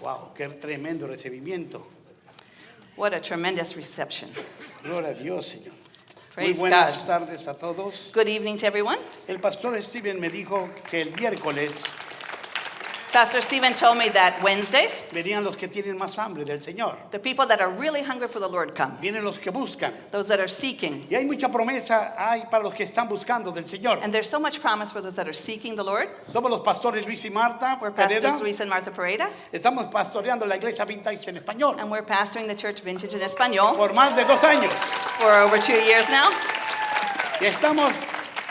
Wow, qué tremendo recibimiento. What a tremendous reception. Gloria a Dios, Señor. Praise Muy buenas God. tardes a todos. Good evening to everyone. El pastor Steven me dijo que el miércoles Pastor Stephen told me that Wednesdays, venían los que tienen más hambre del Señor. the people that are really hungry for the Lord come. Vienen los que buscan. Those that are seeking. Y hay mucha promesa hay para los que están buscando del Señor. And there's so much promise for those that are seeking the Lord. Somos los pastores Luis y Marta We're Pereira. pastors Luis and Martha Pereira, Estamos pastoreando la iglesia Vintage en español and we're pastoring the church Vintage in Espanol por más de 2 años. for over 2 years now. Y estamos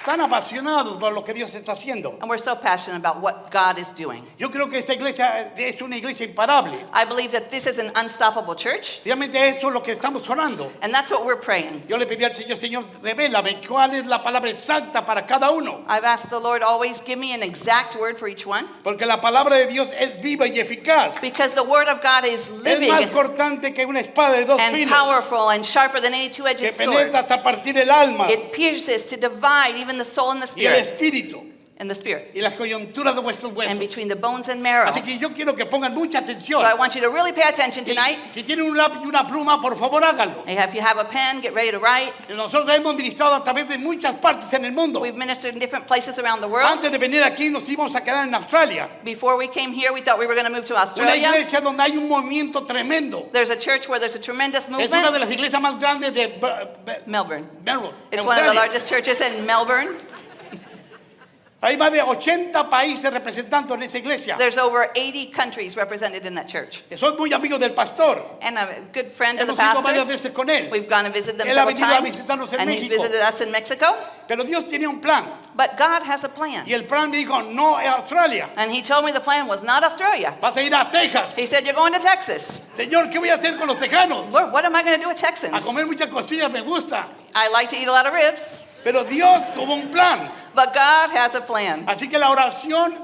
tan apasionados por lo que Dios está haciendo. And we're so passionate about what God is doing. Yo creo que esta iglesia es una iglesia imparable. I believe that this is an unstoppable church, Realmente eso es lo que estamos orando. and that's what we're praying. Yo le pedí al Señor, Señor, revélame cuál es la palabra exacta para cada uno. I've asked the Lord always give me an exact word for each one, Porque la palabra de Dios es viva y eficaz. because the word of God is Es living más cortante que una espada de 2 and filos powerful and sharper than any que two-edged penetra sword. hasta partir el alma It pierces to divide even the soul and the y el spirit, espíritu and the spirit, y las coyunturas de vuestros and huesos. between the bones and marrow. Así que yo quiero que pongan mucha So atención. I want you to really pay attention Y tonight. si tienen un lápiz y una pluma, por favor háganlo. And if you have a pen, get ready to write. Nosotros hemos ministrado a través de muchas partes en el mundo. We've ministered in different places around the world. Antes de venir aquí nos íbamos a quedar en Australia. Before we came here, we thought we were going to move to Una Australia. iglesia donde hay un movimiento tremendo. There's a church where there's a tremendous Es una de movement. las iglesias más grandes de Melbourne. Melbourne, It's one of the Australia. largest churches in Melbourne. Hay más de 80 países representados en esa iglesia. There's over 80 countries represented in that church. Soy muy amigo del pastor. And a good friend of the Hemos ido varias pastors. veces con él. We've gone and visited them Él ha several venido a times. visitarnos en And he's México. visited us in Mexico. Pero Dios tenía un plan. But God has a plan. Y el plan me dijo, no es Australia. And he told me the plan was not Australia. Vas a ir a Texas. He said, you're going to Texas. Señor, ¿qué voy a hacer con los tejanos? Lord, what am I going to do with A Texans? comer muchas costillas me gusta. I like to eat a lot of ribs. Pero Dios tuvo un plan. But God has a plan. Así que la oración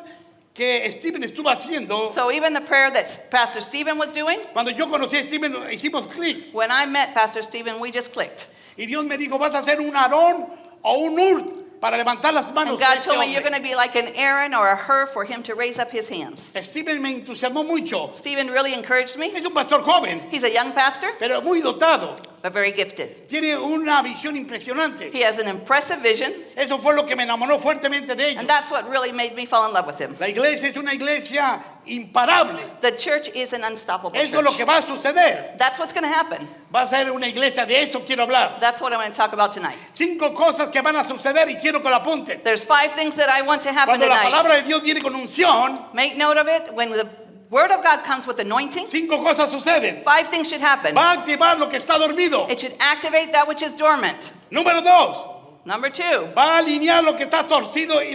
que Steven estuvo haciendo, So even the prayer that Pastor Stephen was doing, cuando yo conocí a Steven, hicimos clic. when I met Pastor Stephen, we just clicked. Y Dios me dijo, vas a hacer un Aarón o un Ur para levantar las manos And de God este told me you're going hombre. to be like an Aaron or a Hur for him to raise up his hands. Steven me entusiasmó mucho. Stephen really encouraged me. Es un pastor joven, He's a young pastor, pero muy dotado. but very gifted. Tiene una visión impresionante. He has an impressive vision, Eso fue lo que me enamoró fuertemente de ellos. and that's what really made me fall in love with him. La iglesia es una iglesia imparable. The church is an unstoppable Eso es lo church. que va a suceder. That's what's going to happen. Va a ser una iglesia, de eso quiero hablar. That's what I want to talk about tonight. 5 cosas que van a suceder y quiero que lo apunten. There's 5 things that I want to happen Cuando la tonight. palabra de Dios viene con unción, Make note of it. When the word of God comes with anointing, 5 cosas suceden. 5 things should happen. Va a activar lo que está dormido. It should activate that which is dormant. Número 2, Number 2, va a alinear lo que está torcido y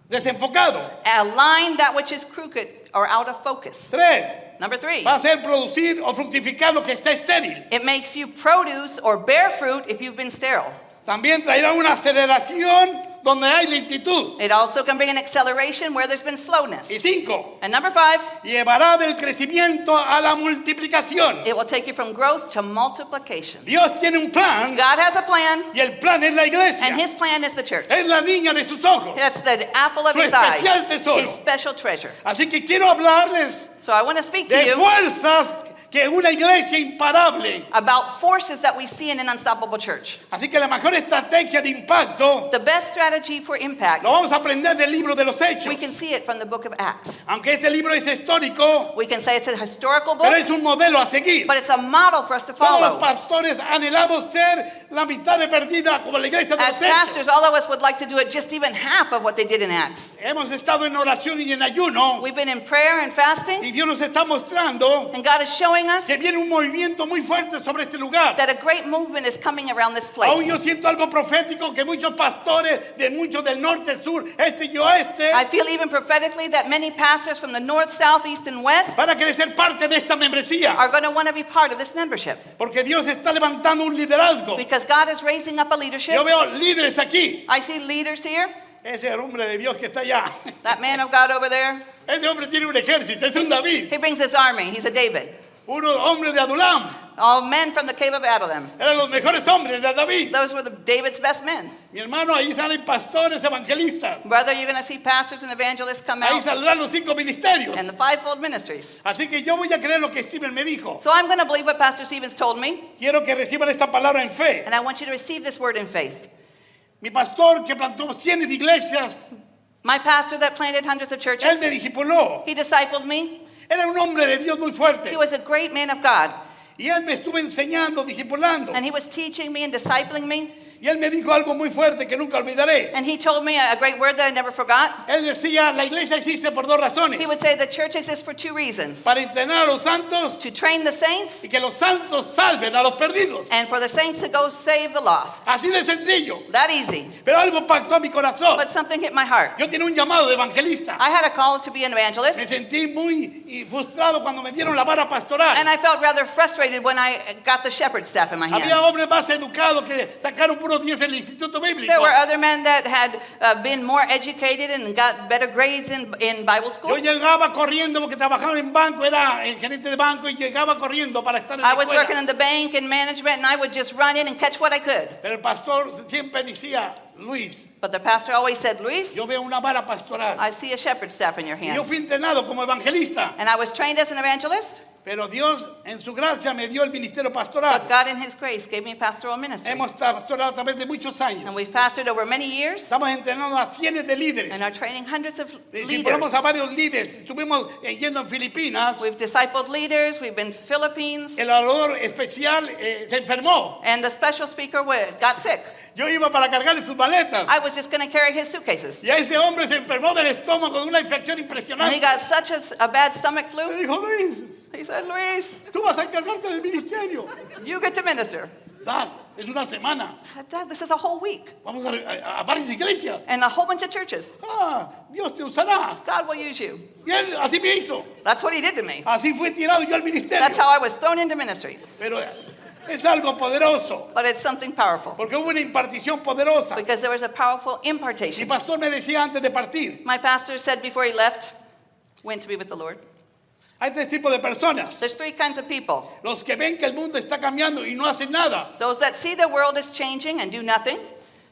desenfocado. align that which is crooked or out of focus. 3, Number 3, va a hacer producir o fructificar lo que está estéril. it makes you produce or bear fruit if you've been sterile. También traerá una aceleración donde hay lentitud. It also can bring an acceleration where there's been slowness. Y 5, And number 5, llevará del crecimiento a la multiplicación. it will take you from growth to multiplication. Dios tiene un plan God has a plan, y el plan es la iglesia. and his plan is the church. Es la niña de sus ojos. That's the apple of Su his eye, especial tesoro. his special treasure. Así que quiero hablarles So I want to speak to de you fuerzas que una iglesia imparable. about forces that we see in an unstoppable church. Así que la mejor estrategia de impacto The best strategy for impact, lo vamos a aprender del libro de los Hechos. we can see it from the book of Acts. Aunque este libro es histórico, We can say it's a historical pero book, es un modelo a seguir. but it's a model for us to Todos los follow. pastores anhelamos ser la mitad de perdida como la iglesia de As los Hechos. pastors, all of us would like to do it just even half of what they did in Acts. Hemos estado en oración y en ayuno We've been in prayer and fasting, y Dios nos está mostrando and God is showing us que viene un movimiento muy fuerte sobre este lugar. that a great movement is coming around this Aún yo place. siento algo profético que muchos pastores de muchos del norte, sur, este y oeste I feel even prophetically that many pastors from the north, south, east, and west van a querer ser parte de esta membresía. are going to want to be part of this membership Porque Dios está levantando un liderazgo. because God is raising up a leadership. Yo veo líderes aquí. I see leaders here. Ese hombre de Dios que está allá. That man of God over there, Ese hombre tiene un ejército, es un David. he brings his army. He's a David. unos hombres de Adulam. All men from the cave of Adullam. Eran los mejores hombres de David. Those were David's best men. Mi hermano, ahí salen pastores evangelistas. Brother, you're going to see pastors and evangelists come Ahí out saldrán los 5 ministerios. and the fivefold ministries. Así que yo voy a creer lo que Stephen me dijo. So I'm going to believe what Pastor Stevens told me, Quiero que reciban esta palabra en fe. and I want you to receive this word in faith. Mi pastor que plantó cientos de iglesias, My pastor that planted hundreds of él churches, me discipuló. he discipled me. Era un hombre de Dios muy fuerte. He was a great man of God, Y él me estuvo enseñando, discipulando. and he was teaching me and discipling me. Y él me dijo algo muy fuerte que nunca olvidaré. And he told me a great word that I never forgot. Él decía, la iglesia existe por 2 razones. He would say the church exists for 2 reasons: Para entrenar a los santos to train the saints y que los santos salven a los perdidos. and for the saints to go save the lost. Así de sencillo. That easy. Pero algo pactó a mi corazón. But something hit my heart. Yo tenía un llamado de evangelista. I had a call to be an Me evangelist, sentí muy frustrado cuando me dieron la vara pastoral. and I felt rather frustrated when I got the shepherd staff in my Había hand. hombres más educados que sacaron puros 10 en el instituto bíblico. There were other men that had been more educated and got better grades in Bible Yo school. llegaba corriendo porque trabajaba en banco, era el gerente de banco y llegaba corriendo para estar en I la was working escuela. in the bank and management, and I would just run in and catch what I could. Pero el pastor siempre decía, Luis, But the pastor always said, Luis, yo veo una vara pastoral. I see a shepherd staff in your Y yo hands. fui entrenado como evangelista, And I was trained as an evangelist, pero Dios en su gracia me dio el ministerio pastoral. but God in his grace gave me pastoral ministry. Hemos pastorado a través de muchos años. And we've pastored over many years Estamos entrenando a cientos de líderes. and are training hundreds of Discipulamos leaders. a varios líderes. Estuvimos yendo en Filipinas. We've discipled leaders, we've been to Philippines, El orador especial se enfermó. and the special speaker got sick. Yo iba para cargarle sus maletas. I was just going to carry his suitcases. Y a ese hombre se enfermó del estómago de una infección And he impresionante. got such a bad stomach Me flu. dijo, Luis, He said, Luis, tú vas a encargarte del ministerio. you get to minister. Dad, es una semana. I said, Dad, this is a whole week Vamos a varias iglesias. and a whole bunch of churches. Dios te usará. God will use you. Y él así me hizo. That's what he did to me. Así fue tirado yo al ministerio. That's how I was thrown into ministry. Pero es algo poderoso. But it's something powerful Porque hubo una impartición poderosa. because there was a powerful Mi impartation. pastor me decía antes de partir, My pastor said before he left, went to be with the Lord, hay 3 tipos de personas. there's 3 kinds of people. Los que ven que el mundo está cambiando y no hacen nada. Those that see the world is changing and do nothing,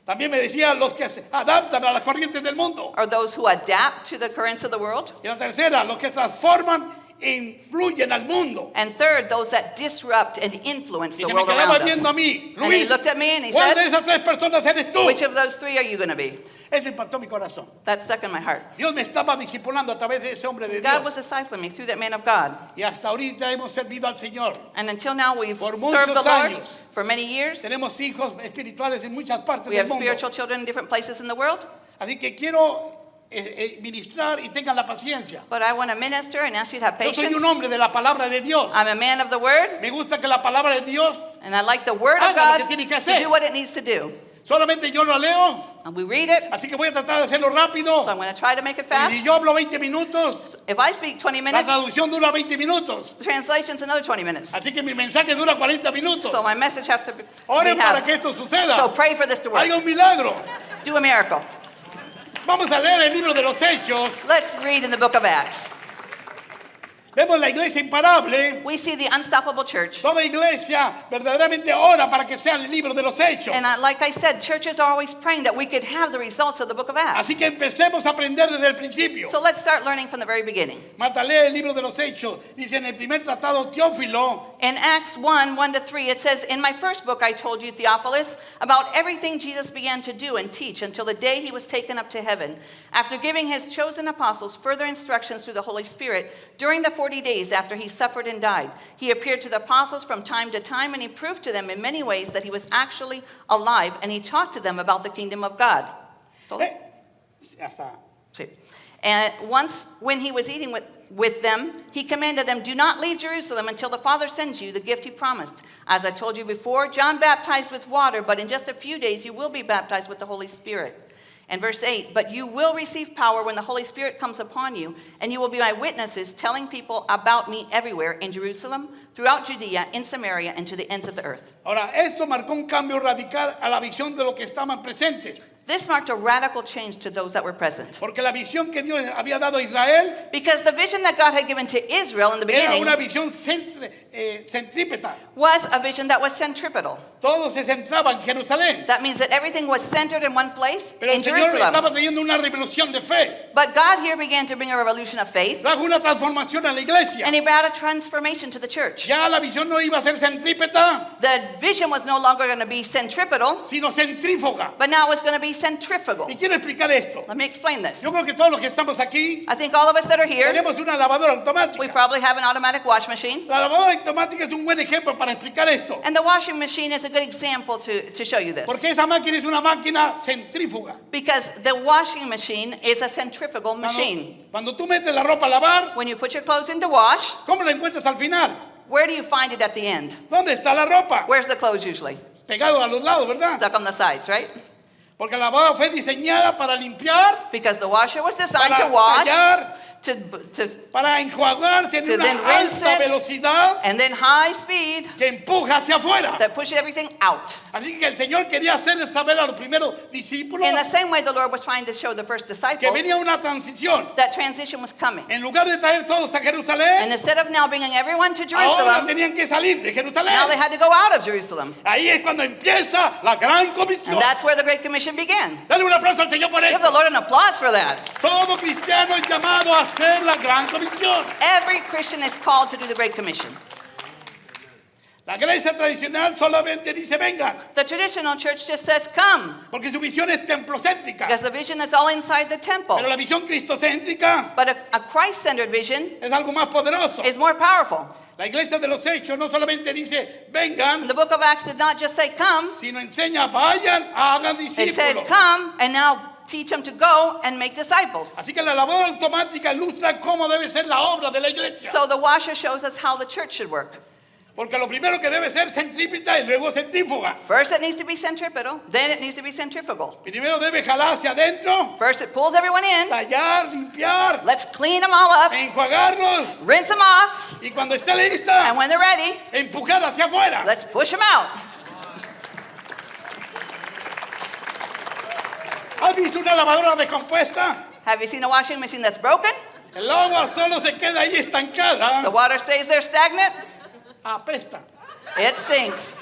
También me decía los que se adaptan a las corrientes del mundo. or those who adapt to the currents of the world. Y la tercera, los que transforman e influyen al mundo. And third, those that disrupt and influence Y the se me world quedaba around viendo a us. mí, And he Luis, looked at me and he ¿cuál de said, esas 3 personas eres tú? which of those 3 are you going to be? Eso impactó mi corazón. That stuck in my heart. Dios me estaba discipulando a través de ese hombre de God Dios. was discipling me through that man of God. Y hasta ahorita hemos servido al Señor. And until now, we've Por served muchos the Lord años. for many years. Tenemos hijos espirituales en muchas partes We del have mundo. spiritual children in different places in the world. Así que quiero ministrar y tengan la paciencia. But I want to minister and ask you to have Yo soy patience. un hombre de la palabra de Dios. I'm a man of the word, Me gusta que la palabra de Dios, and I like the word Haga of lo God que tiene que to hacer. do what it needs to do. solamente yo lo leo. And we read it, Así que voy a tratar de hacerlo rápido. so I'm going to try to make it Y fast. si yo hablo 20 minutos, If I speak 20 la minutes, traducción dura 20 minutos. the translation's another 20 minutes. Así que mi mensaje dura 40 minutos. So my message has to be Oren para half. que esto So suceda. pray for this to work. Hay un milagro. Do a miracle. Vamos a leer el libro de los Hechos. Let's read in the book of Acts. Vemos la iglesia imparable. We see the unstoppable church. Toda iglesia verdaderamente ora para que sea el libro de los Hechos. And like I said, churches are always praying that we could have the results of the book of Acts. Así que empecemos a aprender desde el principio. So let's start learning from the very beginning. Marta, lee el libro de los Hechos. Dice en el primer tratado Teófilo, In Acts 1, 1-3, it says, "In my first book I told you, Theophilus, about everything Jesus began to do and teach until the day he was taken up to heaven, after giving his chosen apostles further instructions through the Holy Spirit. During the 40 days after he suffered and died, he appeared to the apostles from time to time, and he proved to them in many ways that he was actually alive, and he talked to them about the kingdom of God." hasta Sí. And once, when he was eating with them, he commanded them, "Do not leave Jerusalem until the Father sends you the gift he promised. As I told you before, John baptized with water, but in just a few days you will be baptized with the Holy Spirit." And verse 8, but you will receive power when the Holy Spirit comes upon you, and you will be my witnesses, telling people about me everywhere in Jerusalem, throughout Judea, in Samaria, and to the ends of the earth. Ahora, esto marcó un cambio radical a la visión de lo que estaban presentes. This marked a radical change to those that were present. Porque la visión que Dios había dado a Israel Because the vision that God had given to Israel in the era beginning una visión centrípeta. was a vision that was centripetal. Todo se centraba en Jerusalén. That means that everything was centered in one place, Pero in el Señor Jerusalem. estaba teniendo una revolución de fe. But God here began to bring a revolution of faith, Trajo una transformación a la iglesia. and he brought a transformation to the church. Ya la visión no iba a ser centrípeta, The vision was no longer going to be centripetal, sino centrífuga. but now it's going to be centrifugal. Y quiero explicar esto. Let me explain this. Yo creo que todos los que estamos aquí I think all of us that are here, tenemos una lavadora we automática. probably have an automatic wash machine. La lavadora automática es un buen ejemplo para explicar esto. And the washing machine is a good example to show you this. Porque esa máquina es una máquina centrífuga. Because the washing machine is a centrifugal machine. Cuando tú metes la ropa a lavar, When you put your clothes in to wash, ¿cómo la encuentras al final? where do you find it at the end? ¿Dónde está la ropa? Where's the clothes usually? Pegado a los lados, ¿verdad? Stuck on the sides, right? Porque la lavadora fue diseñada para limpiar, Because the washer was designed para to wash, tallar, to para enjuagarse en To una then rinse alta it. velocidad and then high speed que empuja hacia afuera. that pushes everything out. Así que el Señor quería hacerles saber a los primeros discípulos In the same way, the Lord was trying to show the first que disciples venía una transición. that transition was coming. En lugar de traer todos a And Jerusalén, instead of now bringing everyone to ahora Jerusalem, tenían que salir de now they Jerusalén. had to go out of Jerusalem. Ahí es cuando empieza la gran comisión. And that's where the Great Commission began. Dale un aplauso al Señor por Give the esto. Lord an applause for that. Todo cristiano es llamado a hacer la gran comisión. Every Christian is called to do the Great Commission. La iglesia tradicional solamente dice vengan, The traditional church just says, come, porque su visión es templocéntrica. because the vision is all inside the temple. Pero la visión cristocéntrica But a Christ-centered vision es algo más poderoso. is more powerful. La iglesia de los hechos no solamente dice vengan, The book of Acts did not just say, come, sino enseña vayan, hagan it said, discípulos. come, and now teach them to go and make disciples. Así que la lavadora automática ilustra cómo debe ser la obra de la iglesia. So the washer shows us how the church should work. Porque lo primero que debe ser centrípeta y luego centrífuga. First, it needs to be centripetal. Then it needs to be centrifugal. Primero debe jalar hacia adentro, First, it pulls everyone in. tallar, limpiar, Let's clean them all up, enjuagarlos rinse them off, y cuando esté lista, and when they're ready, empujar hacia afuera. let's push them out. ¿Has visto una lavadora descompuesta? Have you seen a washing machine that's broken? El agua solo se queda ahí The estancada. water stays there stagnant? Apesta. It stinks.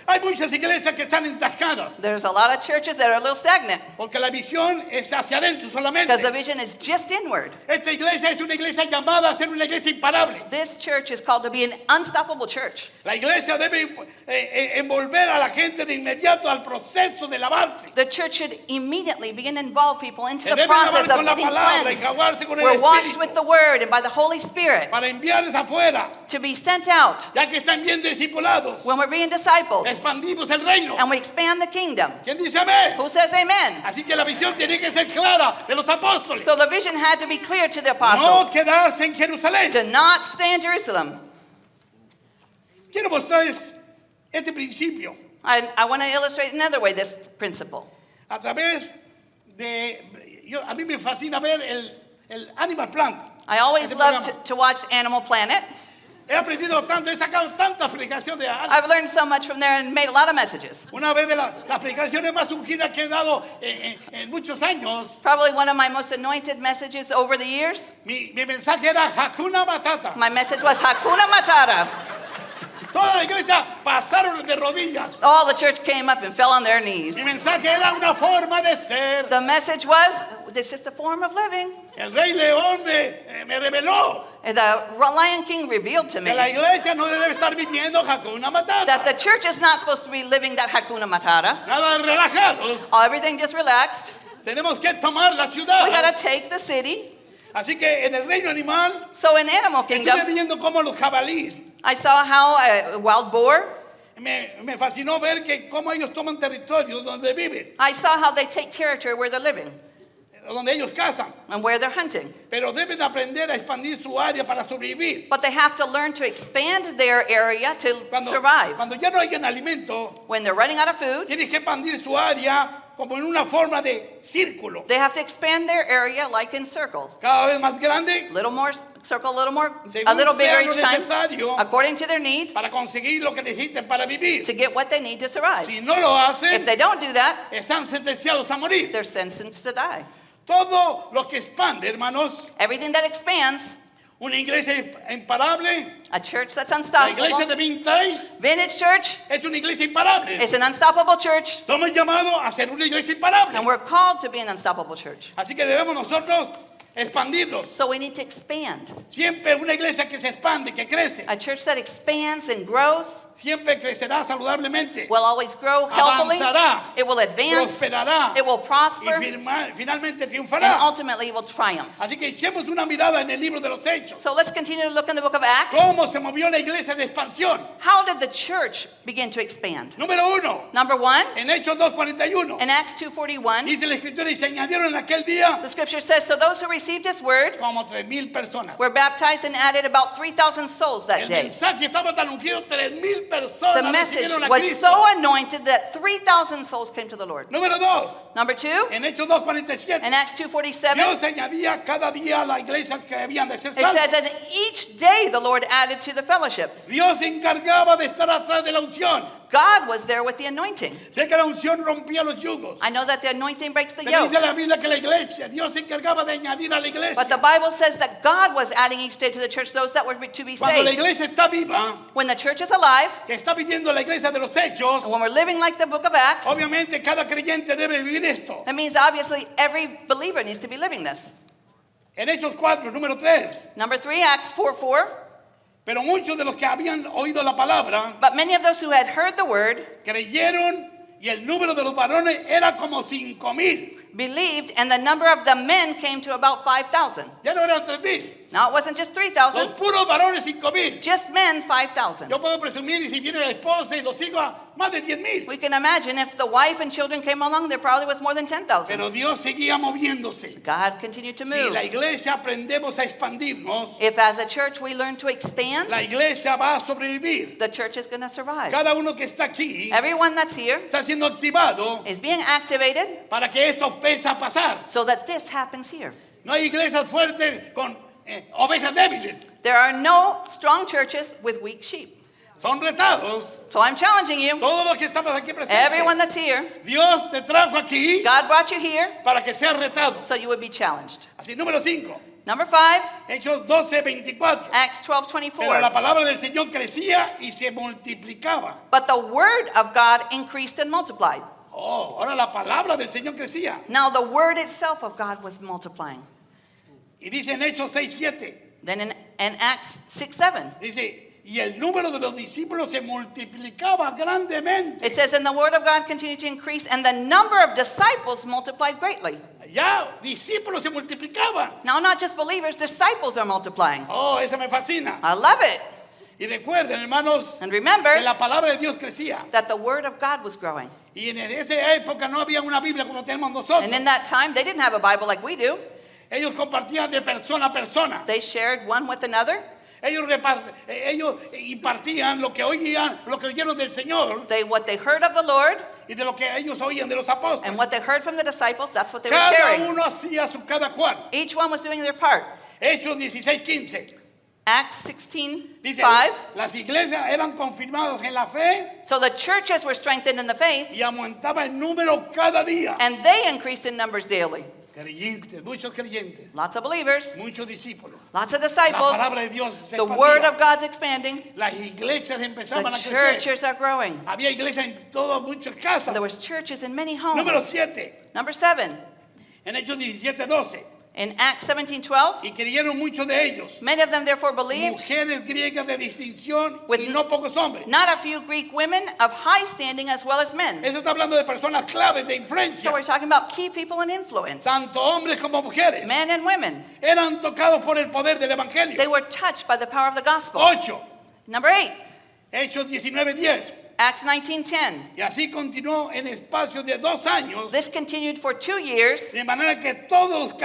Hay muchas iglesias que están entascadas There's a lot of churches that are a little stagnant porque la visión es hacia adentro solamente. because the vision is just inward. Esta iglesia es una iglesia llamada a ser una iglesia imparable. This church is called to be an unstoppable church. La iglesia debe envolver a la gente de inmediato al proceso de lavarse. The church should immediately begin to involve people into Se the debe process lavar of con la getting palabra y cleansed. enjuagarse con el We're washed Espíritu with the word and by the Holy Spirit para enviarles afuera. to be sent out. Ya que están bien discipulados, When we're being discipled expandimos el reino. and we expand the kingdom. ¿Quién dice amén? Who says amen? Así que la visión tiene que ser clara de los apóstoles. So the vision had to be clear to the No apostles quedarse en Jerusalén. to not stay in Jerusalem. Quiero mostrarles este principio I want to illustrate another way this principle. a través de... a mí me fascina ver el Animal Planet. I always Este love programa. to watch Animal Planet. He aprendido tanto, he sacado tantas predicaciones de animales. I've learned so much from there and made a lot of messages. Una vez de las predicaciones más ungidas que he dado en muchos años, Probably one of my most anointed messages over the years. mi mensaje era Hakuna Matata. My message was Hakuna Matata. Toda la iglesia pasaron de rodillas. All the church came up and fell on their knees. Mi mensaje era una forma de ser. The message was, this is the form of living. El Rey León me reveló The Lion King revealed to me que la iglesia no debe estar viviendo Hakuna that Matata. the church is not supposed to be living that Hakuna Matata. Nada de relajados. Everything just relaxed. Tenemos que tomar la We ciudad. got to take the city. Así que en el reino animal So in Animal estuve Kingdom, viendo cómo los jabalíes. I saw how a wild boar, Me fascinó ver que cómo ellos toman territorios donde viven, I saw how they take territory where they're living donde ellos cazan. and where they're hunting. Pero deben aprender a expandir su área para sobrevivir. But they have to learn to expand their area to survive. Cuando ya no hayan alimento, When they're running out of food, tienes que expandir su área como en una forma de círculo. They have to expand their area like in circle. Cada vez más grande Little more circle, a little more, a Según little bigger sea lo each time, necesario. according to their need, para conseguir lo que necesiten para vivir. to get what they need to survive. Si no lo If hacen, they don't do that, están sentenciados a morir. they're sentenced to die. Todo lo que expande, hermanos, Everything that expands, una iglesia imparable, a church that's la iglesia de unstoppable, Vintage vintage church es una iglesia imparable. is an unstoppable church, Somos llamados a ser una iglesia imparable. and we're called to be an unstoppable church. Así que debemos nosotros expandirnos. So we need to expand. Siempre una iglesia que se expande, que crece, A church that expands and grows siempre crecerá saludablemente. will always grow healthily. Avanzará, It will advance. prosperará It will y prosper. finalmente And triunfará. ultimately it will triumph. Así que echemos una mirada en el libro de los Hechos. So let's continue to look in the book of Acts. ¿Cómo se movió la iglesia de expansión? How did the church begin to expand? Número 1, Number one, en Hechos 2:41, in Acts 2:41, dice la escritura, y se añadieron en aquel día the scripture says, so those who received his word como 3,000 personas. were baptized and added about 3,000 souls that El day. mensaje estaba tan ungido, 3,000 The personas message recibieron a was Cristo. so anointed that 3,000 souls came to the Lord. Número 2, Number two, en Hechos 2:47, in Acts 2:47, Dios añadía cada día a la iglesia que habían de ser it says salvos. that each day the Lord added to the fellowship. Dios se encargaba de estar atrás de la unción. God was there with the anointing. Sé que la unción rompía los yugos. I know that the anointing breaks the Pero yoke. dice la Biblia que la iglesia, Dios se encargaba de añadir a la iglesia. But the Bible says that God was adding each day to the church those that were to be Cuando la saved. iglesia está viva, When the church is alive, que está viviendo la iglesia de los hechos, and when we're living like the book of Acts, obviamente cada creyente debe vivir esto. that means obviously every believer needs to be living this. En Hechos 4, número 3. Number three, Acts 4:4. Pero muchos de los que habían oído la palabra But many of those who had heard the word creyeron, y el número de los varones era como 5,000. believed, and the number of the men came to about 5,000. Ya no eran 3,000. Now it wasn't just Los 3,000, puros varones 5,000. just men 5,000. Yo puedo presumir, y si viene la esposa y los hijos, más de 10,000. We can imagine if the wife and children came along, there probably was more than 10,000. Pero Dios seguía moviéndose. God continued to Si move. la iglesia aprendemos a expandirnos, If as a church we learn to expand, la iglesia va a sobrevivir. the church is going to survive. Cada uno que está aquí Everyone that's here está siendo activado is being activated para que esto empiece a pasar. so that this happens here. No hay iglesias fuertes con ovejas débiles. There are no strong churches with weak sheep. Son retados. So I'm challenging you, Todos los que estamos aquí everyone presentes. that's here, Dios te trajo aquí God brought you here para que seas retado. so you would be challenged. Así, número 5. Number 5, Hechos 12:24. Acts Pero 12:24. la palabra del Señor crecía y se multiplicaba. But the word of God increased and multiplied. Oh, ahora la palabra del Señor crecía. Now the word itself of God was multiplying. Y dice en Hechos 6:7. Then in Acts 6:7, Dice, y el número de los discípulos se multiplicaba grandemente. it says, and the word of God continued to increase, and the number of disciples multiplied greatly. Ya discípulos se multiplicaban. Now, not just believers, disciples are multiplying. Oh, eso me fascina. I love it. Y recuerden, hermanos, And que remember la palabra de Dios crecía. that the word of God was growing. Y en esa época no había una Biblia como tenemos nosotros. And in that time, they didn't have a Bible like we do. Ellos compartían de persona a persona. They shared one with another. Ellos impartían lo que oían, lo que oyeron del Señor What they heard of the Lord y de lo que ellos oían de los apóstoles. and what they heard from the disciples, that's what they were Cada sharing. uno hacía su cada cual. Each one was doing their part. Hechos 16:15. Acts 16:5. Dice, las iglesias eran confirmadas en la fe So the churches were strengthened in the faith, y aumentaba el número cada día. and they increased in numbers daily. Creyentes, muchos creyentes, Lots of believers, muchos discípulos. lots of La disciples. palabra de Dios se The word expandía. of God's expanding. Las iglesias empezaban The a crecer. churches are growing. Había iglesias en todas muchas casas. There was churches in many Número homes. 7, Number 7, en Hechos 17:12. in Acts 17:12, Y creyeron muchos de ellos. many of them therefore believed, Mujeres griegas de distinción With- y no pocos hombres. not a few Greek women of high standing as well as men. Eso está hablando de personas claves de influencia. So we're talking about key people in influence, Tanto hombres como mujeres. men and women. Eran tocados por el poder del Evangelio. They were touched by the power of the gospel. 8, Number 8, Hechos 19:10. Acts 19:10. Y así continuó en espacio de 2 años. This continued for 2 years, De manera que todos que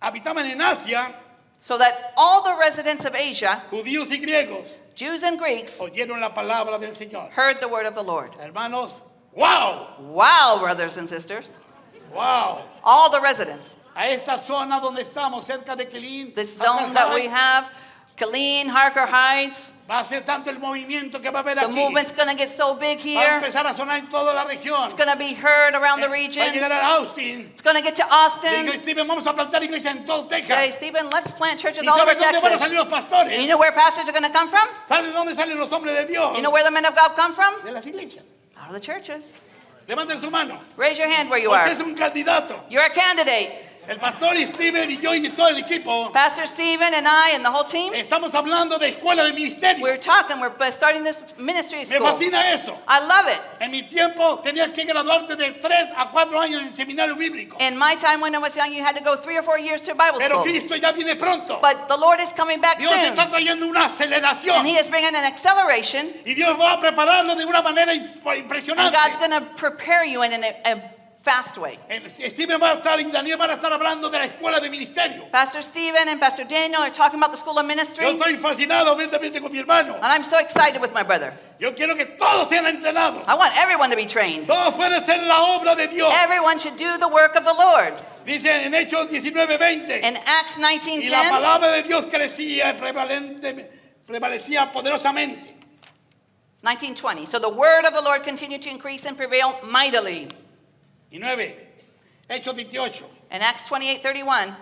habitaban en Asia, so that all the residents of Asia, judíos y griegos, Jews and Greeks, oyeron la palabra del Señor. heard the word of the Lord. Hermanos, ¡Wow! Wow, brothers and sisters. ¡Wow! All the residents. A esta zona donde estamos, cerca de Quilín, This zone that we have, Killeen, Harker Heights, va a ser tanto el movimiento que va a haber the aquí. movement's going to get so big Va a here. empezar a sonar en toda la región. It's going to be heard around the Va a region. llegar a Austin. It's going to get to Le Austin. digo, Steven, vamos a plantar iglesias en todo Say, Texas. Stephen, let's plant churches ¿Y all over sabes dónde van a Texas. salir los pastores? You know where pastors are going to come from? ¿Sabes dónde salen los hombres de Dios? You know where the men of God come from? De las iglesias. Out of the churches. Levanten su mano. Raise your hand where you Usted are. es un candidato. You're a candidate. El pastor y Steven y yo y todo el equipo Pastor Stephen and I and the whole team, estamos hablando de escuela de ministerio. we're starting this ministry Me school. fascina eso. I love it. En mi tiempo tenías que graduarte de 3 a 4 años en el seminario bíblico. In my time when I was young, you had to go 3 or 4 years to Bible Pero school. Cristo ya viene pronto. But the Lord is coming back Dios soon. está trayendo una aceleración. And He is bringing an acceleration. Y Dios va a prepararlo de una manera And impresionante. God's going to prepare you in a fast way. Steven va a estar y Daniel van a estar hablando de la escuela de ministerio. Pastor Stephen and Pastor Daniel are talking about the school of Yo ministry. estoy fascinado obviamente con mi hermano. And I'm so excited with my brother. Yo quiero que todos sean entrenados. I want everyone to be trained. Todos pueden hacer la obra de Dios. Everyone should do the work of the Lord. Dice en Hechos 19:20. In Acts Y la 19:10, palabra de Dios crecía y prevalecía poderosamente. 19:20. So the word of the Lord continued to increase and prevail mightily. Y 9. Hechos 28. In Acts 28:31,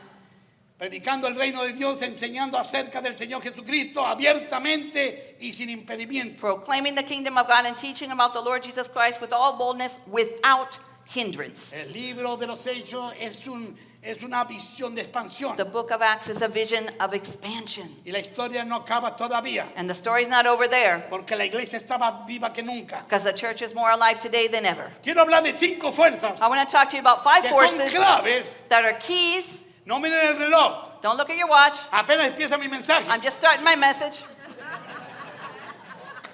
Predicando el reino de Dios, enseñando acerca del Señor Jesucristo abiertamente y sin impedimento. proclaiming the kingdom of God and teaching about the Lord Jesus Christ with all boldness, without hindrance. El libro de los Hechos es una visión de expansión. The book of Acts is a vision of expansion. Y la historia no acaba todavía. And the story's not over there, Porque la iglesia estaba viva que nunca. because the church is more alive today than ever. Quiero hablar de 5 fuerzas I want to talk to you about 5 que son forces claves. that are keys. No miren el reloj. Don't look at your watch. Apenas empieza mi mensaje. I'm just starting my message.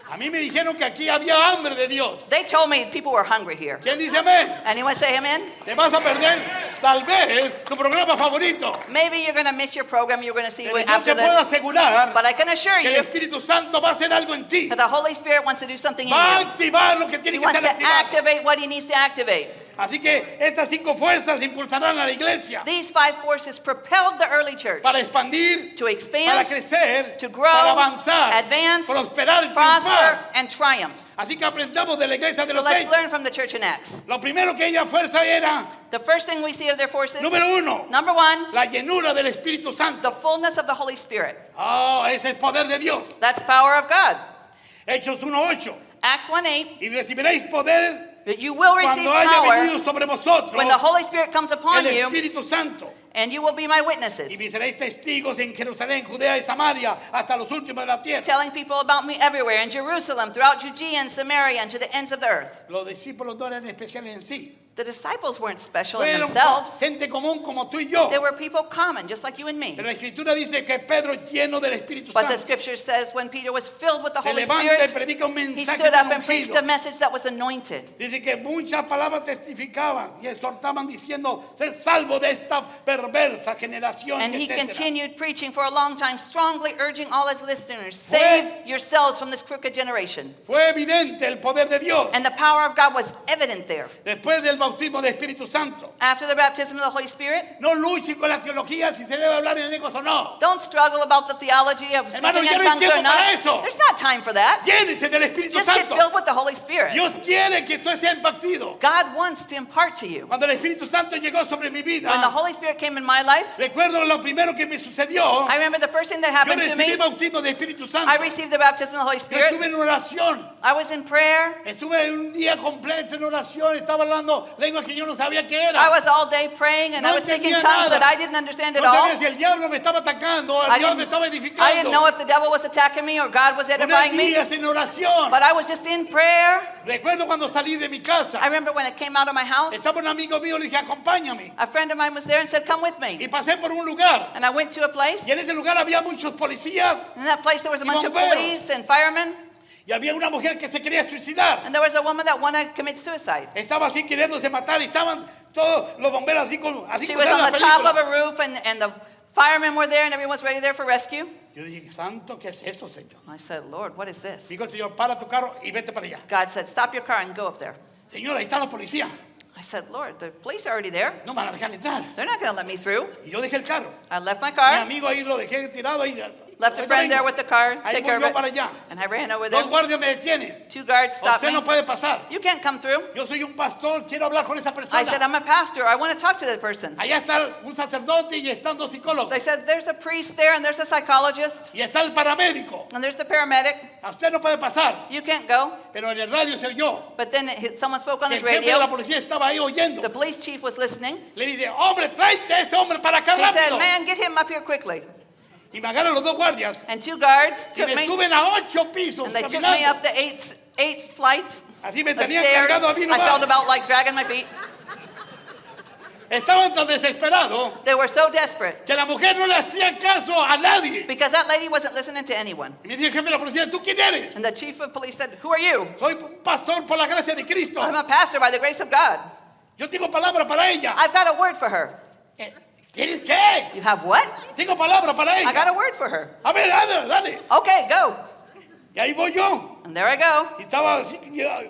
A mí me dijeron que aquí había hambre de Dios. They told me people were hungry here. ¿Quién dice amén? Anyone say amen? Te vas a perder tal vez tu programa favorito. Maybe you're going to miss your program. You're going to see Pero yo after te puedo this. asegurar But I can assure que el you Espíritu Santo va a hacer algo en ti. that the Holy Spirit wants to do something in Va a you. activar lo que tiene He que wants ser to activado. activate what He needs to activate. Así que estas 5 fuerzas impulsarán a la iglesia These 5 forces propelled the early church para expandir, to para expand, crecer, to grow, para avanzar, advance, prosperar y prosper, triunfar. and triumph. Así que aprendamos de la iglesia de So los let's hechos. learn from the church in Acts. Lo primero que ella fuerza era, The first thing we see of their forces, número 1, number 1, la llenura del Espíritu Santo. the fullness of the Holy Spirit. Oh, ese es poder de Dios. That's power of God. Hechos 1:8. Acts 1:8, Y recibiréis poder that you will receive cuando haya power venido sobre vosotros when the Holy Spirit comes upon el you, Espíritu Santo. and you will be my witnesses, Y me seréis testigos en Jerusalén, Judea y Samaria, hasta los últimos de la tierra. telling people about me everywhere, in Jerusalem, throughout Judea and Samaria, and to the ends of the earth. Los discípulos no eran especiales en sí. The disciples weren't special in Fueron themselves. gente común como tú y yo. They were people common, just like you and me. Pero la Escritura dice que Pedro, lleno del Espíritu But the Santo, scripture says when Peter was filled with the se Holy levanta y Spirit, predica un he mensaje stood up como and preached ungido. a message that was anointed. Dice que muchas palabras testificaban y exhortaban diciendo, sé salvo de esta perversa generación. And he etcétera. continued preaching for a long time, strongly urging all his listeners, save yourselves from this crooked generation. Fue evidente el poder de Dios And the power of God was evident there. después del bautismo de Espíritu Santo. After the baptism of the Holy Spirit, No luchen con la teología si se debe hablar en lenguas o no. don't struggle about the theology of Hermano, speaking ya in no hay tongues or tiempo para not. eso. There's not time for that. Llénese del Espíritu Just get Santo. filled with the Holy Spirit. Dios quiere que tú seas impartido. God wants to impart to you. Cuando el Espíritu Santo llegó sobre mi vida, When the Holy Spirit came in my life, recuerdo lo primero que me sucedió. I remember the first thing that Yo happened to recibí me. el bautismo de Espíritu Santo. I received the baptism of the Holy Yo Spirit. estuve en oración. I was in prayer. Estuve un día completo en oración. Estaba hablando lenguas que yo no sabía qué I era. was all day praying, and No I was speaking entendía tongues nada. that I didn't understand at No all. sabía si el diablo me estaba atacando o I el Dios me estaba didn't know edificando. if the devil was attacking me or God was Unos edifying me, días en oración. but I was just in prayer. Recuerdo cuando salí de mi casa. I remember when it came out of my house, Estaba un amigo mío, le dije, acompáñame. a friend of mine was there and said, come with Y me. pasé por un lugar. And I went to a place. Y en ese lugar había muchos policías. In that place, there was a Y bunch of bomberos. police and firemen, Y había una mujer que se quería suicidar. and there was a woman that wanted to commit suicide. Estaba así queriéndose matar. Y estaban todos los bomberos así como She en was la on the top of película. a roof, and the firemen were there, and everyone's ready there for rescue. Yo dije, santo, ¿qué es eso, Señor? I said, Lord, what is this? Dijo el Señor, para tu carro y vete para allá. God said, stop your car and go up there. Señor, ahí está la policía. I said, Lord, the police are already there. No me van a dejar entrar. They're not going to let me through. Y yo dejé el carro. I left my Mi car, amigo ahí lo dejé tirado ahí. left a Ahí friend there vengo. with the car, Ahí take voy care of yo it, para allá. and I ran over there. Dos guardias me detienen. 2 guards stopped Usted no me. puede pasar. You can't come through. Yo soy un pastor, quiero hablar con esa I persona. said, I'm a pastor. I want to talk to that person. Allá está un sacerdote y están dos psicólogos. They said, there's a priest there, and there's a psychologist, Y está el paramédico. and there's the paramedic. A usted no puede pasar. You can't go. Pero en el radio se oyó. But then someone spoke on Que his el jefe de la radio. policía estaba ahí oyendo. The police chief was listening. Le dice, hombre, tráete a ese hombre para acá He said, rápido. man, get him up here quickly. Y me agarran los dos guardias. And 2 guards Y took me me, suben a 8 pisos and they took me caminando. up the eight flights Así me of tenían stairs. cargado a mí I felt nomás. about like dragging my feet. Estaban tan desesperados They were so desperate que la mujer no le hacía caso a nadie. because that lady wasn't listening to anyone. Y me dice el jefe de la policía, ¿tú quién eres? And the chief of police said, who are you? Soy pastor por la gracia de Cristo. I'm a pastor by the grace of God. Yo tengo palabra para ella. I've got a word for her. ¿Tienes qué? You have what? Tengo palabra para I got ella. a word for her. A ver, dale, dale. Okay, go. Y ahí voy yo. And there I go, Y estaba así,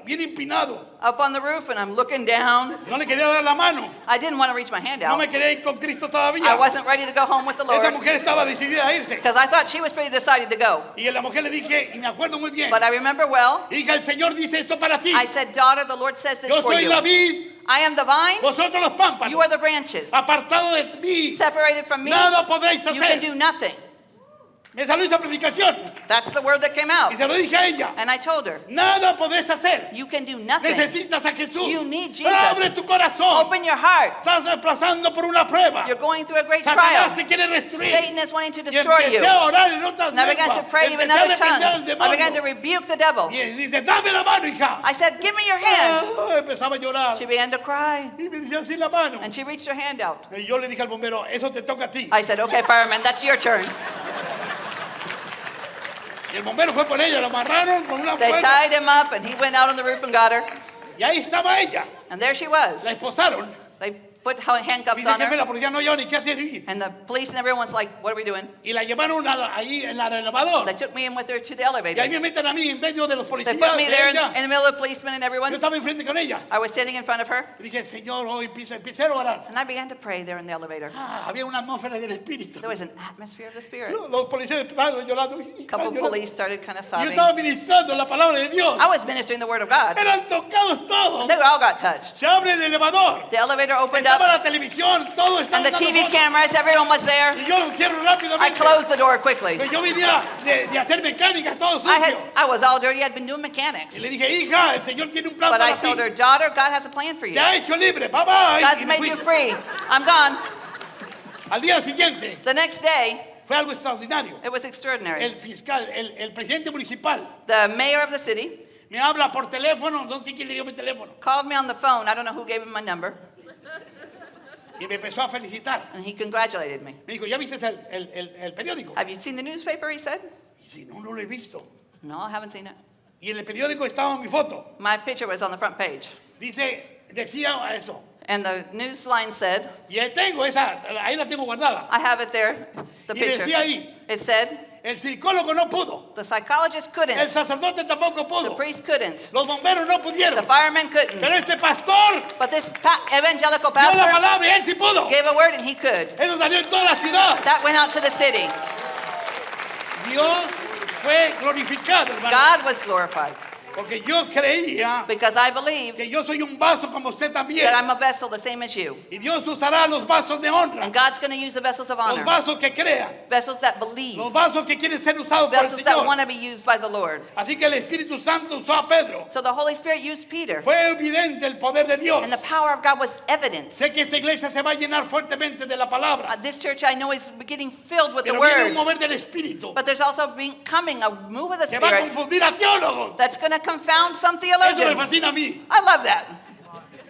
bien empinado. up on the roof, and I'm looking down. No le quería dar la mano. I didn't want to reach my hand No out. me quería ir con Cristo I todavía. wasn't ready to go home with the Esa Lord mujer estaba decidida a irse. because I thought she was pretty decided to go. Y a la mujer le dije, y me acuerdo muy bien. But I remember well, Hija, el Señor dice esto para ti. I said, daughter, the Lord says this Yo for soy you. la vid, I am the vine, vosotros los pámpanos. you are the branches. Apartado de mí, Separated from me, nada podréis you can hacer. do nothing. Me salió esa predicación. That's the word that came out. Y se lo dije a ella. And I told her, Nada podréis hacer. you can do nothing. Necesitas a Jesús. You need Jesus. Abre tu corazón. Open your heart. Estás pasando por una prueba. You're going through a great Satanás trial. te quiere destruir. Satan is wanting to Y destroy empecé you. a orar en otras And I began to lenguas. pray even Empecé a other reprender al tongues. I began to demonio. rebuke the devil. Y dice, dame la mano, hija. I said, give me your hand. Empezaba a llorar. She began to cry. Y me decía así la mano. And she reached her hand out. Y yo le dije al bombero, eso te toca a ti. I said, okay, fireman, that's your turn. Y el bombero fue por ella, lo amarraron con una They cuerda. tied him up, and he went out on the roof and got her. Y ahí estaba ella. And there she was. La esposaron. They put handcuffs Dice on el jefe de her. la policía, no lleva ni qué hacer. Y And the police and everyone's like, what are we doing? la llevaron ahí en el elevador. They took me in with her to the Y ahí elevator. me meten a mí en medio de los They policías. put me de there in ella. the middle of the policemen and Yo everyone. estaba enfrente con ella. I was standing in front of her. Y dije, Señor, hoy empecé a orar. And I began to pray there in the elevator. Había una atmósfera del Espíritu. There was an atmosphere of the Spirit. Los policías estaban llorando. A couple of police started kind of Y yo sobbing. estaba ministrando la palabra de Dios. I was ministering the word of God. Eran tocados todos. They all got touched. Se abre el elevador. The elevator opened Estaba up, la televisión, todo estaba and the dando TV fotos. cameras, everyone was there. Y yo lo cierro I rápidamente. closed the door quickly. Pues yo venía de hacer mecánica, todo sucio. I was all dirty. I'd been doing mechanics. Y le dije, hija, el Señor tiene un plan But I para ti. told her, daughter, God has a plan for Te you. ha hecho libre, bye bye. God's Y me made fui. you free. I'm gone. Al día siguiente The next day, fue algo extraordinario. it was extraordinary. El fiscal, el presidente municipal The mayor of the city me habla por teléfono, no sé quién le dio mi teléfono. called me on the phone. I don't know who gave him my number. Y me empezó a felicitar. And he congratulated me. Me dijo, ¿ya viste el periódico? Have you seen the newspaper, he said? Y si no, no lo he visto. No, I haven't seen it. Y en el periódico estaba mi foto. My picture was on the front page. Decía eso. And the news line said, Y ahí tengo esa, ahí la tengo guardada. I have it there, the Y picture. decía ahí, It said, el psicólogo no pudo. the psychologist El couldn't. sacerdote tampoco The pudo. priest couldn't. Los bomberos no The pudieron. fireman couldn't. Pero este pastor But this evangelical dio la pastor palabra y él sí pudo. gave a word and he could. Eso salió en toda la ciudad. That went out to the city. Dios fue glorificado, hermano. God was glorified Porque yo creía because I believe que yo soy un vaso como usted también. that I'm a vessel the same as you. Y Dios usará los vasos de honra. And God's going to use the vessels of Los honor, vasos que crean. vessels that believe, Los vasos que quieren ser usados por el vessels that Señor. want to be used by the Lord. Así que el Espíritu Santo usó a Pedro. So the Holy Spirit used Peter, Fue evidente el poder de Dios. and the power of God was evident. Sé que esta iglesia se va a llenar fuertemente de la palabra. This church I know is getting filled with the Pero viene un word, mover del Espíritu but there's also coming a move of the que va a Spirit confundir a teólogos. that's going to confound some Eso me theologians. fascina a mí. I love that.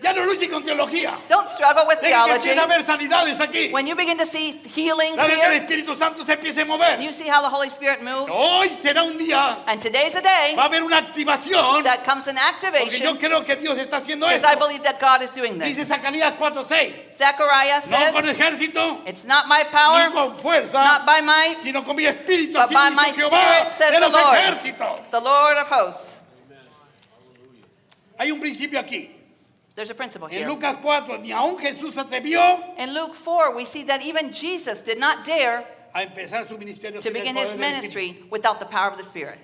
Ya no luche con teología. Don't struggle with Deje que theology. empiece a haber sanidades aquí. When you begin to see healings Deje que el here, Espíritu Santo se empiece a mover. you see how the Holy Spirit moves. Hoy será un día, And today's a day va a haber una activación, that comes an porque yo activation creo que Dios está haciendo because esto. I believe that God is doing Dice this. Zacarías 4:6, Zechariah no con says, ejército, it's not my ni power, con fuerza, not by might, sino con mi espíritu, but así by dice my Jehová spirit, says de the los Lord, ejércitos. the Lord of hosts. Hay un principio aquí. There's a principle En here. Lucas 4, ni aún Jesús se atrevió In Luke 4, we see that even Jesus did not dare a empezar su ministerio to sin el begin poder his del Espíritu. ministry without the power of the Spirit.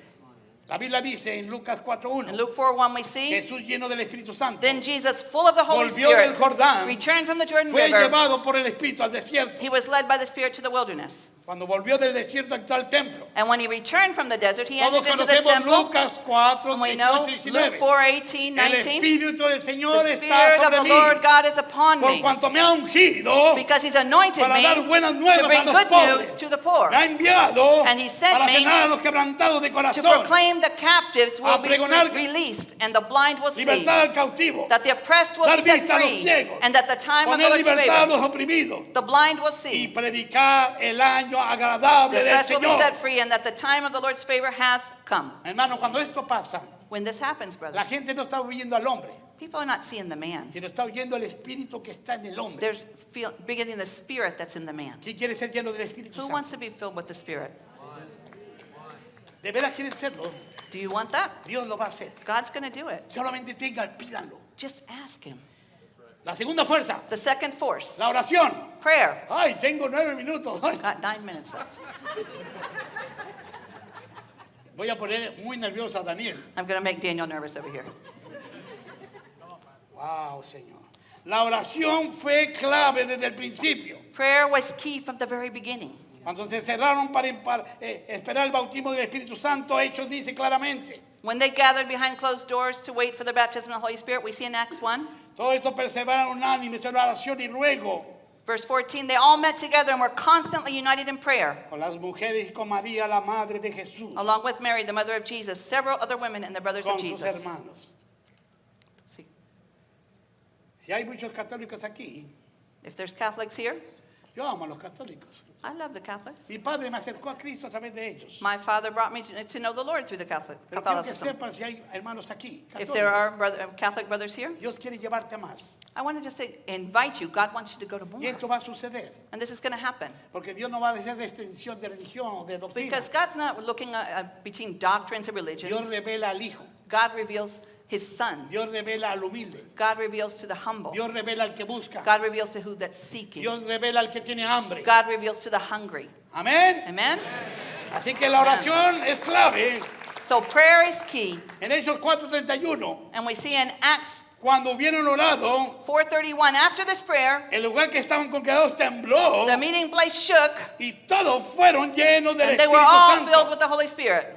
La Biblia dice en Lucas In 4:1, Luke 4:1 we see, Jesús lleno del Espíritu Santo then Jesus, full of the Holy volvió del Spirit, Jordán, returned from the Jordan fue River. llevado por el Espíritu al desierto. He was led by the Spirit to the wilderness. Cuando volvió del desierto entró al templo. And when he returned from the desert, he Todos entered into the conocemos temple. Lucas 4, And we know 18 y Luke 19. 4:18, El 19. Espíritu del Señor The está Spirit of sobre the mí, Lord God is upon por me, cuanto me ha ungido because he's anointed para me dar buenas to nuevas a bring los good pobres. news to the poor, Me ha enviado And he sent para me sanar a los quebrantados de to corazón, proclaim the captives will a be pregonar released and the blind will see, libertad al cautivo, that the oppressed will dar be set vista a los free, ciegos, and that the time of the poner Lord's libertad a favor, los oprimidos the blind will y see, predicar el año agradable the del oppressed will be Señor. set free, and that the time of the Lord's favor has come. Hermano, cuando esto pasa, When this happens, la brother, gente no está oyendo al hombre, people are not seeing the man. sino está oyendo al Espíritu que está en el hombre. They're beginning the spirit that's in the man. ¿Quién quiere ser lleno del Espíritu Who Santo? wants to be filled with the Spirit? ¿De veras quieren serlo? Do you want that? Dios lo va a hacer. God's going to do it. Solamente tengan, pídanlo. Just ask him. La segunda fuerza, The second force, la oración. prayer. Ay, tengo 9 minutos. Ay, Got 9 minutes left. voy a poner muy nervioso a Daniel. I'm going to make Daniel nervous over here. Wow, Señor. La oración fue clave desde el principio. Prayer was key from the very beginning. Cuando se cerraron para esperar el bautismo del Espíritu Santo, Hechos dice claramente. When they gathered behind closed doors to wait for the baptism of the Holy Spirit, we see in Acts 1, Todo esto perseveraron unánimes en oración y ruego verse 14, they all met together and were constantly united in prayer, con las mujeres y con María, la madre de Jesús, along with Mary, the mother of Jesus, several other women and the brothers of con sus Jesus. hermanos. See, Si hay muchos católicos aquí, if there's Catholics here, yo amo a los católicos. I love the Catholics. Mi padre me acercó a Cristo a través de ellos. My father brought me to know the Lord through the Pero quiero que Catholicism. sepan si hay hermanos aquí, If there católicos, are Catholic brothers here, Dios quiere llevarte a más. I want to just say, invite you. God wants you to go to Y more. esto va a suceder. And this is going to happen. Porque Dios no va a hacer de extensión de religión o de doctrina. Because God's not looking between doctrines and Dios religions. revela al Hijo. God reveals his son. Dios revela al humilde. God reveals to the humble. Dios revela al que busca. God reveals to who that's seeking. Dios revela al que tiene hambre. God reveals to the hungry. Amén. Amen? Así que la oración es clave. So prayer is key. En Hechos 4:31, And we see in Acts cuando hubieron orado, 4:31, after this prayer, el lugar que estaban congregados tembló the meeting place shook, y todos fueron llenos del and they were Espíritu all filled Santo with the Holy Spirit.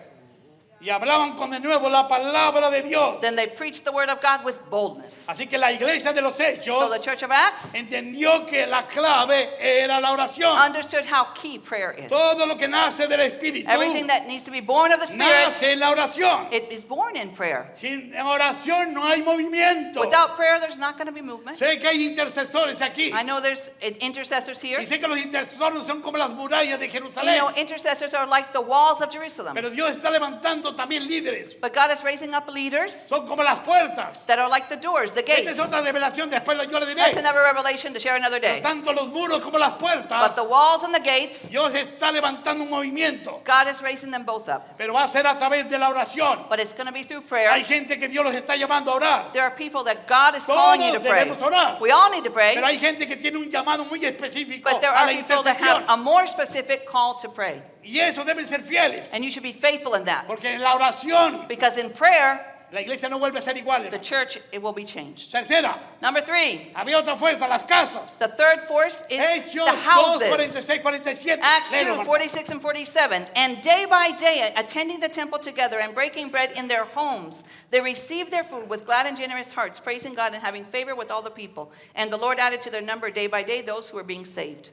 y hablaban con de nuevo la palabra de Dios. Then they preached the word of God with boldness. Así que la iglesia de los So Hechos the Church of Acts entendió que la clave era la oración. understood how key prayer is. Todo lo que nace del Espíritu Everything that needs to be born of the Spirit, nace en la oración. it is born in prayer. Sin oración no hay movimiento. Without prayer, there's not going to be movement. Sé que hay intercesores aquí. I know there's intercessors here. Y sé que los intercesores son como las murallas de You Jerusalén. know, intercessors are like the walls of Jerusalem. Pero Dios está levantando también líderes. But God is raising up leaders Son como las puertas. that are like the doors, the Esta gates. es otra revelación, después yo le diré. That's another revelation to share another day. Tanto los muros como las But puertas, the walls and the gates, Dios está levantando un movimiento. God is raising them both up. Pero va a ser a través de la oración. But it's going to be through prayer. Hay gente que Dios los está llamando a orar. There are people that God is calling you to Todos pray. debemos orar. We all need to pray. Pero hay gente que tiene un llamado muy específico But there a are la people that have intercesión. a more specific call to pray. Y eso deben ser fieles. And you should be faithful in that. Porque en la oración Because in prayer, la iglesia no vuelve a ser igual. the church, it will be changed. Tercera, Number 3, había otra fuerza, las casas. the third force is Hechos the 2, houses. 46, 47. Acts Léelo, 2, hermano. 46 and 47. And day by day, attending the temple together and breaking bread in their homes, they received their food with glad and generous hearts, praising God and having favor with all the people. And the Lord added to their number day by day those who were being saved.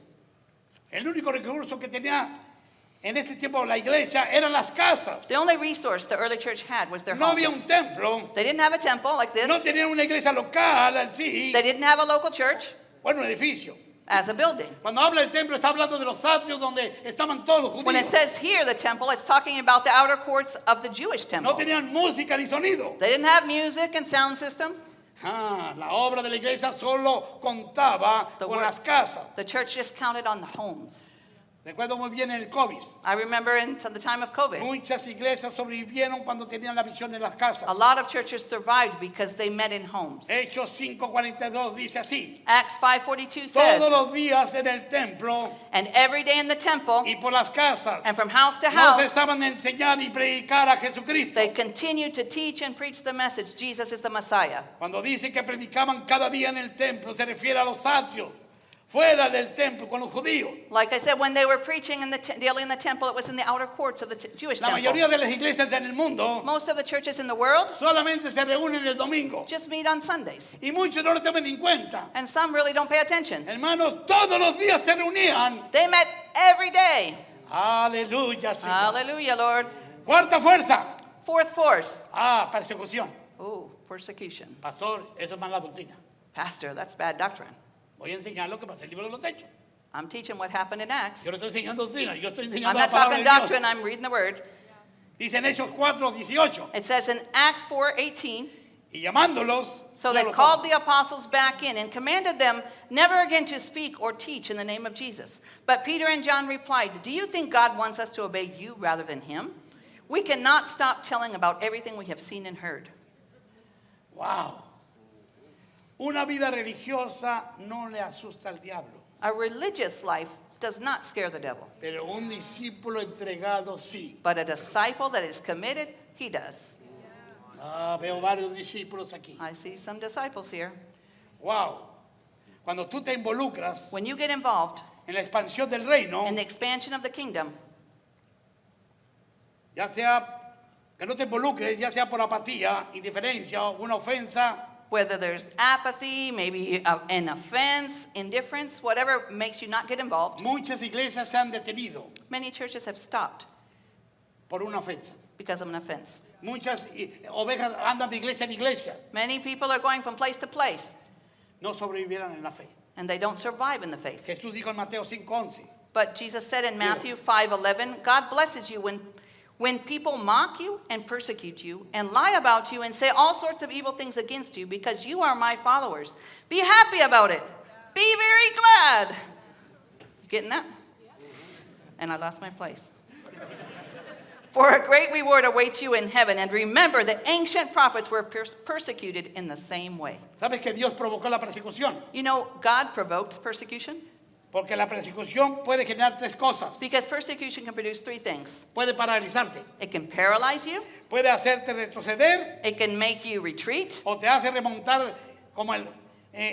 El único recurso que tenía en este tiempo la iglesia eran las casas. The only resource the early church had was their No había un homes. templo. They didn't have a temple like this. No tenían una iglesia local así. They didn't have a local church Bueno, un edificio. as a building. Cuando habla del templo está hablando de los atrios donde estaban todos los When it judíos. says here the temple, it's talking about the outer courts of the Jewish No temple. tenían música ni sonido. They didn't have music and sound system. La obra de la iglesia solo contaba The con word- las casas. The church just counted on the homes. Recuerdo muy bien el COVID. I remember in the time of COVID, Muchas iglesias sobrevivieron cuando tenían la visión en las casas. a lot of churches survived because they met in homes. Hechos 5:42 dice así. Acts 5:42 Todos says, los días en el templo and every day in the temple y por las casas and from house to no house, cesaban de enseñar y predicar a Jesucristo. they continued to teach and preach the message, Jesus is the Messiah. Cuando dice que predicaban cada día en el templo, se refiere a los atrios, fuera del templo con los judíos. Like I said, when they were preaching daily in the temple, it was in the outer courts of the Jewish La mayoría temple. de las iglesias en el mundo Most of the churches in the world solamente se reúnen el domingo. just meet on Sundays. Y muchos no lo toman en cuenta. And some really don't pay attention. Hermanos, todos los días se reunían. They met every day. Aleluya, Señor. Hallelujah, Lord. Cuarta fuerza. Fourth force. Persecución. Oh, persecution. Pastor, eso es mala doctrina. Pastor, that's bad doctrine. Voy a enseñar lo que pasa en el libro de los Hechos. I'm teaching what happened in Acts. Yo no estoy enseñando doctrina, yo estoy I'm enseñando la not palabra talking de Dios. doctrine, I'm reading the word. Dice en Hechos 4:18. It says in Acts 4:18, Y llamándolos, so ya they lo called tomo. the apostles back in and commanded them never again to speak or teach in the name of Jesus. But Peter and John replied, do you think God wants us to obey you rather than him? We cannot stop telling about everything we have seen and heard. Wow. Una vida religiosa no le asusta al diablo, A religious life does not scare the devil, pero un discípulo entregado sí. but a disciple that is committed, he does. Veo varios discípulos aquí. I see some disciples here. Wow. Cuando tú te involucras When you get involved en la expansión del reino, in the expansion of the kingdom, ya sea que no te involucres, ya sea por apatía, indiferencia o una ofensa, whether there's apathy, maybe an offense, indifference, whatever makes you not get involved, muchas iglesias se han detenido many churches have stopped por una ofensa. because of an offense. Muchas ovejas andan de iglesia en iglesia, Many people are going from place to place, no sobrevivieran en la fe. and they don't survive in the faith. Jesús dijo en Mateo 5:11, But Jesus said in Matthew 5:11, God blesses you when people mock you and persecute you and lie about you and say all sorts of evil things against you because you are my followers. Be happy about it. Be very glad. You getting that? And I lost my place. For a great reward awaits you in heaven. And remember, the ancient prophets were persecuted in the same way. ¿sabes que Dios provocó la persecución? You know, God provoked persecution Porque la persecución puede generar tres cosas. because persecution can produce three things. Puede paralizarte, It can paralyze you. puede hacerte retroceder It can make you retreat, o te hace remontar como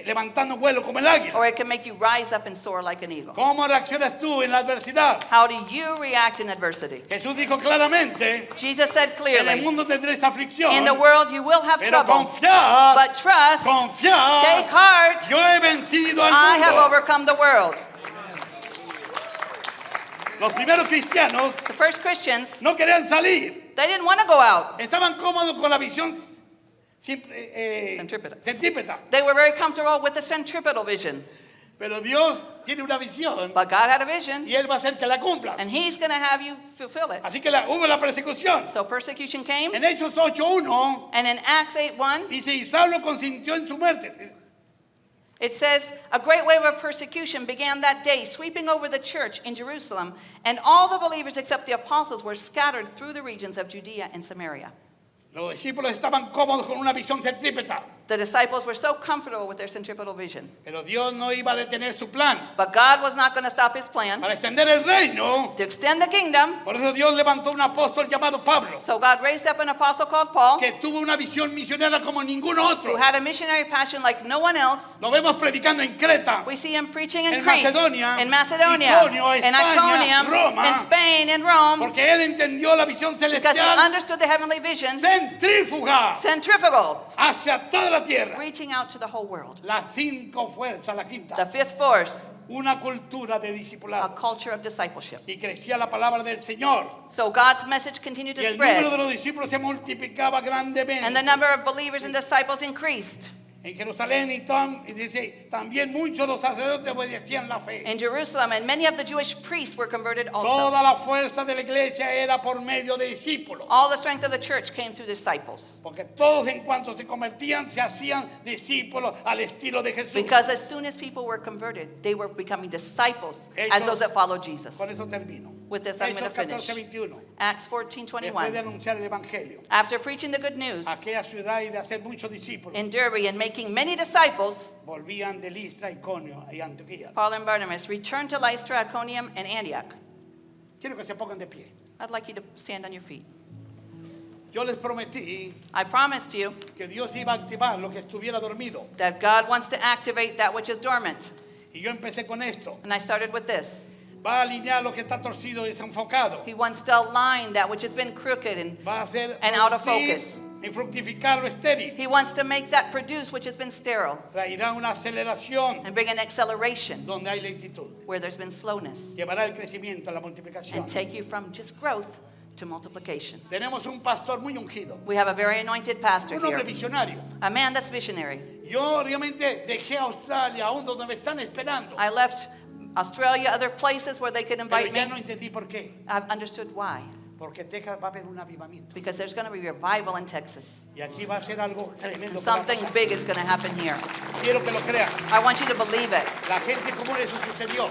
levantando vuelo como el águila. or it can make you rise up and soar like an eagle. ¿Cómo reaccionas tú en la adversidad? How do you react in adversity? Jesús dijo claramente, Jesus said en el clearly, mundo tendréis aflicción, in the world you will have pero trouble, confiad, but trust, confiad, take heart, yo he vencido al I have mundo. overcome the world. Los primeros cristianos The first Christians, no querían salir, they didn't want to go out. estaban cómodos con la visión Centrípeta. centrípeta. They were very comfortable with the centripetal vision. Pero Dios tiene una visión But God had a vision, y Él va a hacer que la cumpla. and He's going to have you fulfill it. Así que hubo la persecución. So persecution came, En Hechos 8:1 and in Acts 8:1, dice, y Saulo consintió en su muerte. it says, a great wave of persecution began that day, sweeping over the church in Jerusalem, and all the believers except the apostles were scattered through the regions of Judea and Samaria. Los discípulos estaban cómodos con una visión centrípeta, The disciples were so comfortable with their centripetal vision. pero Dios no iba a detener su plan But God was not going to stop His plan para extender el reino. to extend the kingdom. Por eso Dios levantó un apóstol llamado Pablo, So God raised up an apostle called Paul, que tuvo una visión misionera como ningún otro. who had a missionary passion like no one else. Lo vemos predicando en Creta, We see him preaching in En Crete, Macedonia, in Macedonia, Iconio, in España, Iconium, Roma, in Spain, in Rome, porque él entendió la visión because he celestial understood the heavenly vision, centrífuga centrifugal, hacia toda la tierra. reaching out to the whole world. Las cinco fuerzas, la The quinta, fifth force, una cultura de a discipulado. culture of discipleship. Y crecía la palabra del Señor. So God's message continued Y to el número de spread, los discípulos se multiplicaba grandemente. and the number of believers and disciples increased. En Jerusalén y dice, también muchos de los sacerdotes obedecían la fe. In Jerusalem, and many of the Jewish priests were converted also. Toda la fuerza de la iglesia era por medio de discípulos. All the strength of the church came through disciples. Porque todos en cuanto se convertían se hacían discípulos al estilo de Jesús. Because as soon as people were converted, they were becoming disciples as those that followed Jesus. Con eso termino. With this, I'm going to Hechos finish. 14:21. Acts Después de 14:21. anunciar el evangelio, After preaching the good news aquella ciudad y de hacer muchos discípulos, in Derbe and making many disciples, volvían de Listra, Iconio y Antioquía. Paul and Barnabas returned to Lystra, Iconium, and Antioch. Quiero que se pongan de pie. I'd like you to stand on your feet. Yo les prometí I promised you que Dios iba a activar lo que estuviera dormido. that God wants to activate that which is dormant. Y yo empecé con esto. And I started with this. Va a alinear lo que está torcido y desenfocado. He wants to align that which has been crooked and Va a hacer And out of producir focus. y fructificar lo estéril. he wants to make that produce which has been sterile Traerá una aceleración and bring an acceleration donde hay lentitud. where there's been slowness Llevará el crecimiento a la multiplicación. and take you from just growth to multiplication. Tenemos un pastor muy ungido, We have a very anointed pastor un hombre here, visionario. a man that's visionary. Yo realmente dejé a Australia, aún donde me están esperando. I left Australia, other places where they could Pero invite ya me. no entendí por qué. I've understood why. Porque Texas va a haber un avivamiento. Because there's going to be revival in Texas. Y aquí va a ser algo tremendo. And que va a something pasar. big is going to happen here. Quiero que lo crean. I want you to believe it. La gente común eso sucedió.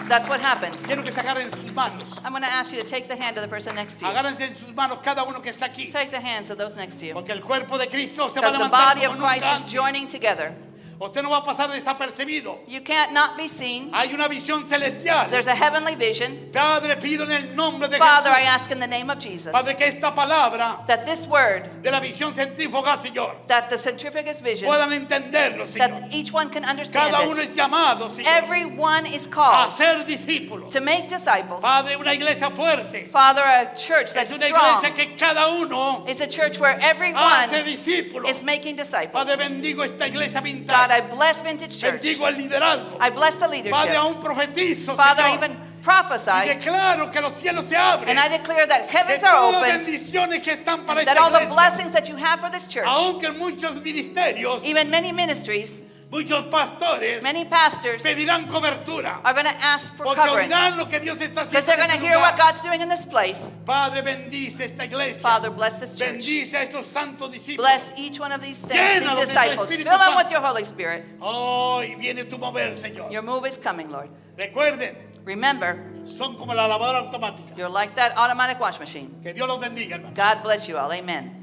That's what happened. Quiero que se agarren sus manos. I'm going to ask you to take the hand of the person next to you. Agárrense en sus manos cada uno que está aquí. Take the hands of those next to you. Porque el cuerpo de Cristo se va a Because the levantar body of como nunca Christ is antes. joining together. Usted no va a pasar desapercibido. You can't not be seen. Hay una visión celestial. There's a heavenly vision. Padre, pido en el nombre de Father, I Jesús. ask in the name of Jesus Padre, que esta palabra that this word, de la visión centrífuga, Señor, that the centrifugus vision, puedan entenderlo, Señor. that each one can understand Cada uno it. es llamado, Señor, Everyone is a called ser discípulos. to make disciples. Padre, una iglesia fuerte. Father, a church that's Es una iglesia strong que cada uno is a church where everyone hace discípulos. is making disciples. Padre, bendigo esta iglesia God, I vintage. bless Vintage Church. Bendigo el liderazgo. I bless the Padre, leadership. aún profetizo, Father, I Señor. even Y prophesy declaro que los cielos se abren. and I declare that Que heavens are todas las open, bendiciones que están para that esta all the iglesia, blessings that you have for this church, aunque muchos ministerios, even many ministries, muchos pastores many pastors pedirán cobertura. are going to ask for Porque covering oirán lo que Dios está because haciendo they're en going to este hear what lugar. God's doing in this place. Padre, bendice esta iglesia. Father, bless this church. Bendice a estos santos discípulos. Bless each one of these saints, Llénalos these de tu disciples. Espíritu Fill them Santo. with your Holy Spirit. Oh, y viene tu mover, Señor. Your move is coming, Lord. Recuerden, Remember, son como la lavadora automática. you're like that automatic wash machine. Que Dios los bendiga, hermano. God bless you all. Amen.